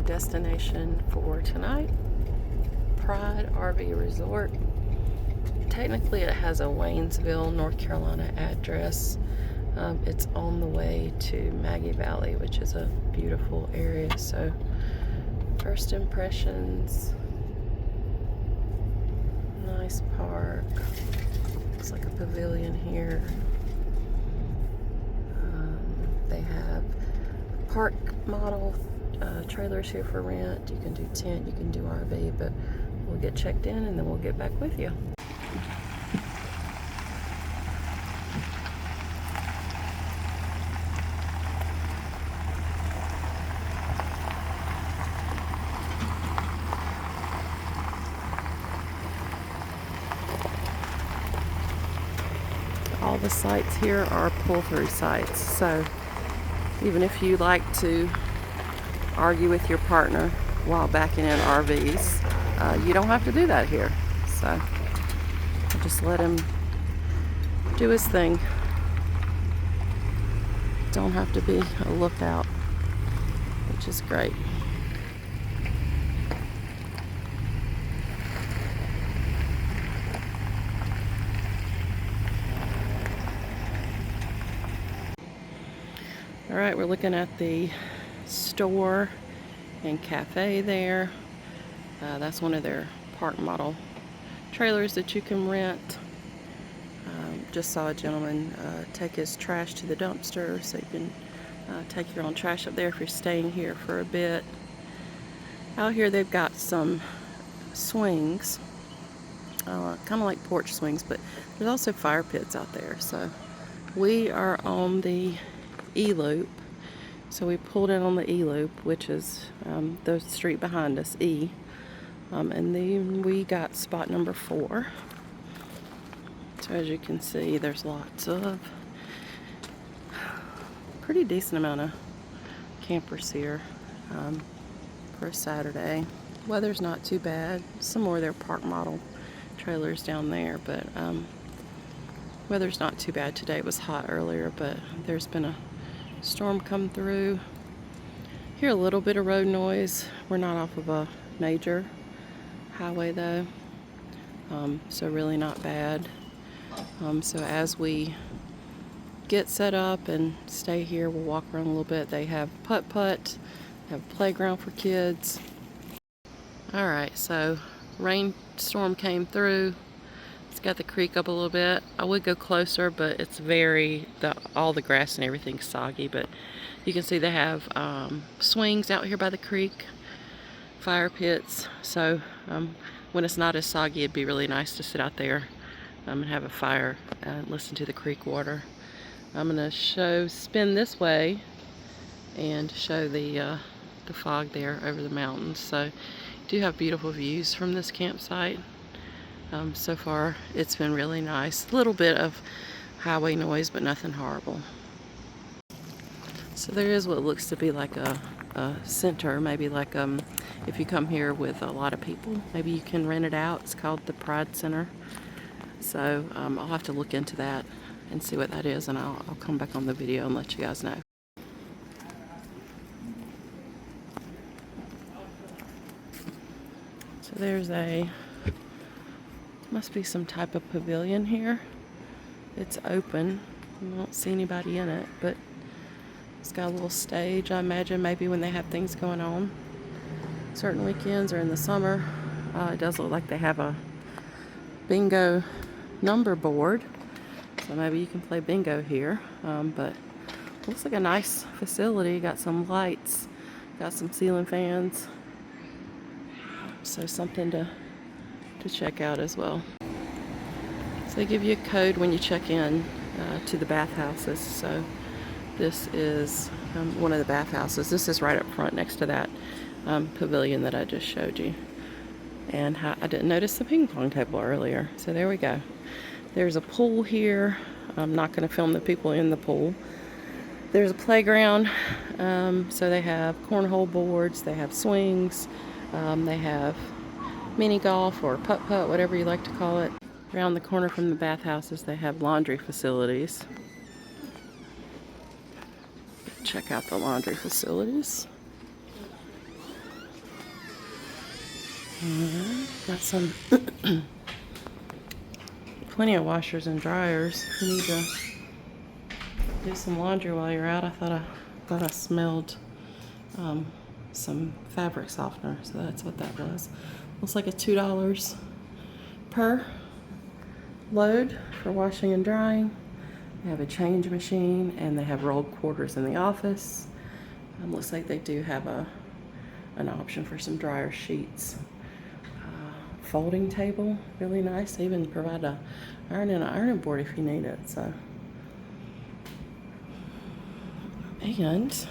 our destination for tonight, Pride RV Resort. Technically it has a Waynesville, North Carolina address. It's on the way to Maggie Valley, which is a beautiful area. So first impressions, nice park, looks like a pavilion here. They have park model trailers here for rent. You can do tent, you can do RV, but we'll get checked in and then we'll get back with you. All the sites here are pull-through sites, so even if you like to argue with your partner while backing in RVs, you don't have to do that here. So just let him do his thing. Don't have to be a lookout, which is great. All right, we're looking at the store and cafe there. That's one of their park model trailers that you can rent. Just saw a gentleman take his trash to the dumpster, so you can take your own trash up there if you're staying here for a bit. Out here they've got some swings, kind of like porch swings, but there's also fire pits out there. So we are on the E-loop. So we pulled in on the E-loop, which is the street behind us, E. And then we got spot number 4. So as you can see, there's lots of pretty decent amount of campers here for a Saturday. Weather's not too bad. Some more of their park model trailers down there, but weather's not too bad today. It was hot earlier, but there's been a storm come through. Hear a little bit of road noise. We're not off of a major highway though, so really not bad. So as we get set up and stay here, we'll walk around a little bit. They have putt-putt, have a playground for kids. All right, so rainstorm came through. It's got the creek up a little bit. I would go closer, but it's all the grass and everything's soggy. But you can see they have swings out here by the creek, fire pits. So when it's not as soggy, it'd be really nice to sit out there and have a fire and listen to the creek water. I'm gonna spin this way and show the fog there over the mountains. So you do have beautiful views from this campsite. So far it's been really nice. A little bit of highway noise, but nothing horrible. So there is what looks to be like a center, maybe like if you come here with a lot of people, maybe you can rent it out. It's called the Pride Center. So I'll have to look into that and see what that is, and I'll come back on the video and let you guys know. So there's must be some type of pavilion here. It's open. I don't see anybody in it, but it's got a little stage. I imagine maybe when they have things going on certain weekends or in the summer. It does look like they have a bingo number board, so maybe you can play bingo here. But looks like a nice facility. Got some lights, got some ceiling fans, so something to check out as well. So they give you a code when you check in to the bathhouses. So this is one of the bathhouses. This is right up front next to that pavilion that I just showed you. And I didn't notice the ping pong table earlier. So there we go. There's a pool here. I'm not going to film the people in the pool. There's a playground. So they have cornhole boards, they have swings, they have mini golf or putt-putt, whatever you like to call it. Around the corner from the bathhouses, they have laundry facilities. Check out the laundry facilities. Got some plenty of washers and dryers. If you need to do some laundry while you're out, I thought I smelled some fabric softener, so that's what that was. Looks like a $2 per load for washing and drying. They have a change machine and they have rolled quarters in the office. Looks like they do have an option for some dryer sheets. Folding table, really nice. They even provide a ironing board if you need it. So, and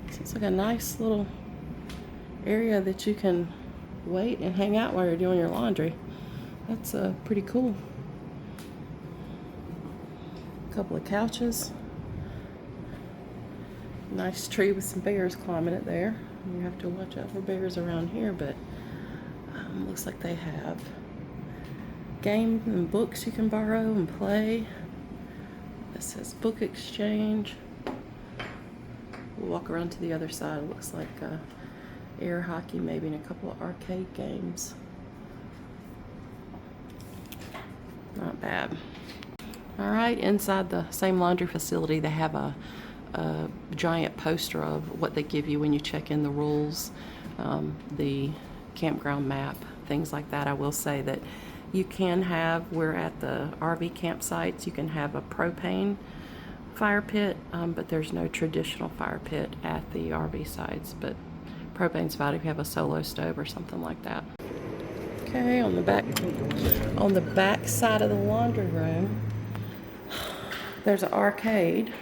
it's like a nice little area that you can wait and hang out while you're doing your laundry. That's pretty cool. A couple of couches. Nice tree with some bears climbing it there. You have to watch out for bears around here, but looks like they have games and books you can borrow and play. This says book exchange. We'll walk around to the other side. It looks like air hockey maybe, and a couple of arcade games. Not bad. All right, inside the same laundry facility, they have a giant poster of what they give you when you check in the rules, the campground map, things like that. I will say that you can have, we're at the RV campsites, you can have a propane fire pit, but there's no traditional fire pit at the RV sites, but propane's fine if you have a solo stove or something like that. Okay, on the back side of the laundry room, there's an arcade.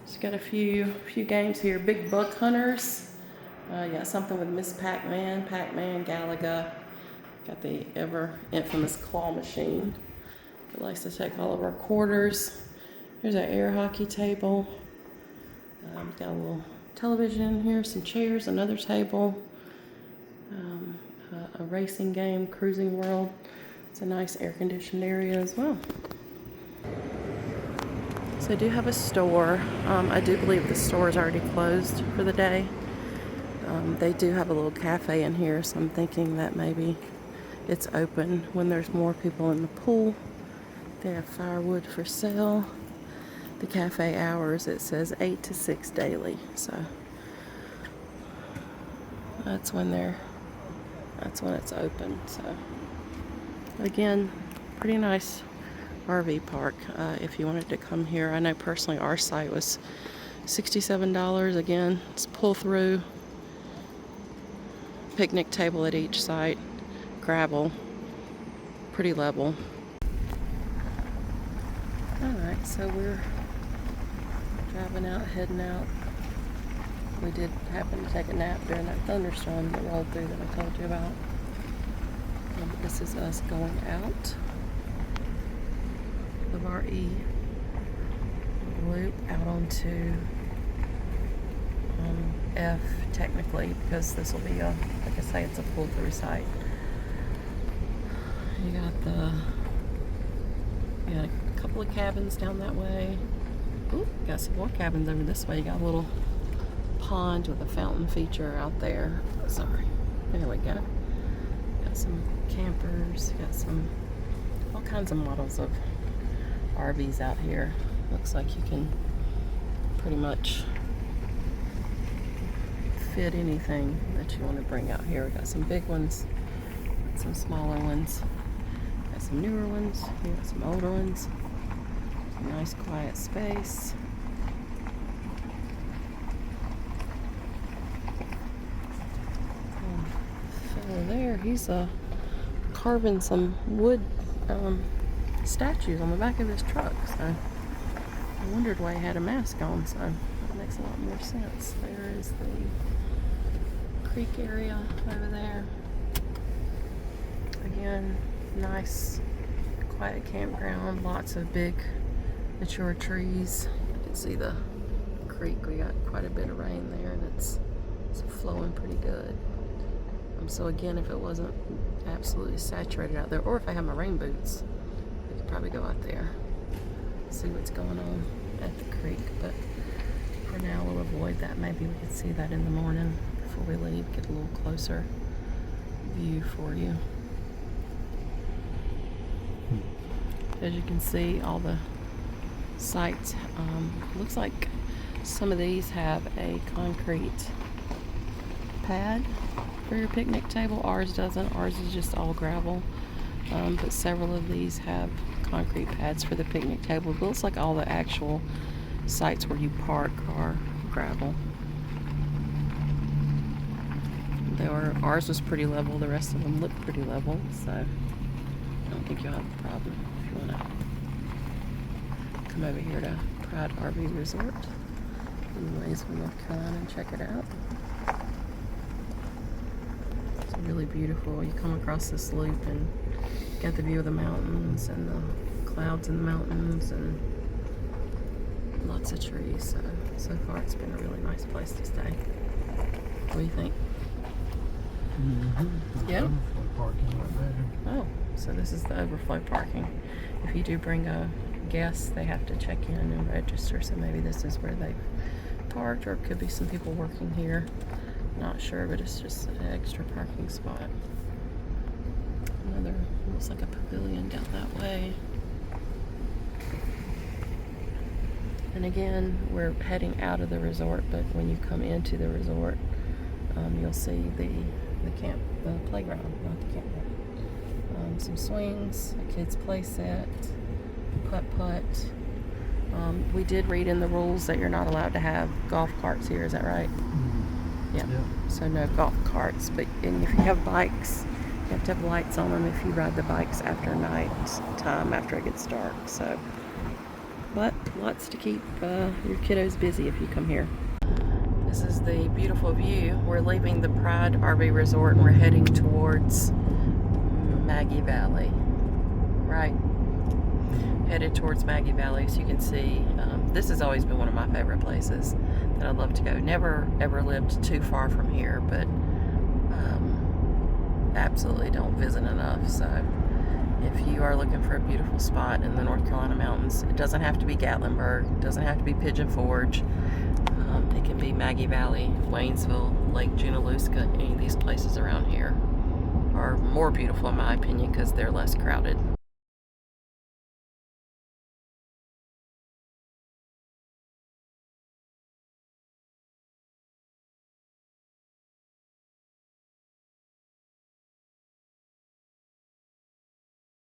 It's got a few games here. Big Buck Hunters. You got something with Miss Pac-Man, Galaga. Got the ever infamous claw machine. It likes to take all of our quarters. There's our air hockey table. Got a little television in here, some chairs, another table. A racing game, Cruising World. It's a nice air-conditioned area as well. So they do have a store. I do believe the store is already closed for the day. They do have a little cafe in here, so I'm thinking that maybe it's open when there's more people in the pool. They have firewood for sale. The cafe hours, it says 8 to 6 daily, so that's when it's open. So again, pretty nice RV park if you wanted to come here. I know personally our site was $67. Again, it's pull through, picnic table at each site, gravel, pretty level. Alright, so we're driving out, heading out. We did happen to take a nap during that thunderstorm that rolled through that I told you about. But this is us going out of our loop out onto F technically, because this will be like I say, it's a pull-through site. You got a couple of cabins down that way. Ooh, got some more cabins over this way. You got a little pond with a fountain feature out there. Sorry. There we go. Got some campers. Got some all kinds of models of RVs out here. Looks like you can pretty much fit anything that you want to bring out here. We got some big ones, got some smaller ones, got some newer ones, we got some older ones. Some nice quiet space. Fellow there, he's carving some wood statues on the back of his truck, so I wondered why he had a mask on, so that makes a lot more sense. There is the creek area over there. Again, nice quiet campground, lots of big mature trees. You can see the creek. We got quite a bit of rain there and it's flowing pretty good. So again, if it wasn't absolutely saturated out there, or if I had my rain boots, I could probably go out there, see what's going on at the creek. But for now, we'll avoid that. Maybe we could see that in the morning before we leave, get a little closer view for you. As you can see, all the sites, looks like some of these have a concrete pad for your picnic table. Ours doesn't. Ours is just all gravel. But several of these have concrete pads for the picnic table. It looks like all the actual sites where you park are gravel. Ours was pretty level. The rest of them look pretty level, so I don't think you'll have a problem if you want to come over here to Pride RV Resort in Waynesville, North Carolina, and check it out. It's really beautiful. You come across this loop and get the view of the mountains and the clouds in the mountains and lots of trees. So far it's been a really nice place to stay. What do you think? Mm-hmm. Yeah? Parking right there. Oh, so this is the overflow parking. If you do bring a guest, they have to check in and register, so maybe this is where they've parked, or it could be some people working here. Not sure, but it's just an extra parking spot. Another, looks like a pavilion down that way. And again, we're heading out of the resort, but when you come into the resort, you'll see the playground, not the campground. Some swings, a kid's play set, putt-putt. We did read in the rules that you're not allowed to have golf carts here, is that right? Mm-hmm. Yeah. Yeah. So no golf carts, and if you have bikes, you have to have lights on them if you ride the bikes after night time, after it gets dark. So, but lots to keep your kiddos busy if you come here. This is the beautiful view. We're leaving the Pride RV Resort and we're heading towards Maggie Valley. Right. Headed towards Maggie Valley, so you can see this has always been one of my favorite places that I'd love to go. Never ever lived too far from here, but absolutely don't visit enough. So if you are looking for a beautiful spot in the North Carolina mountains, it doesn't have to be Gatlinburg, it doesn't have to be Pigeon Forge. It can be Maggie Valley, Waynesville, Lake Junaluska. Any of these places around here are more beautiful in my opinion because they're less crowded.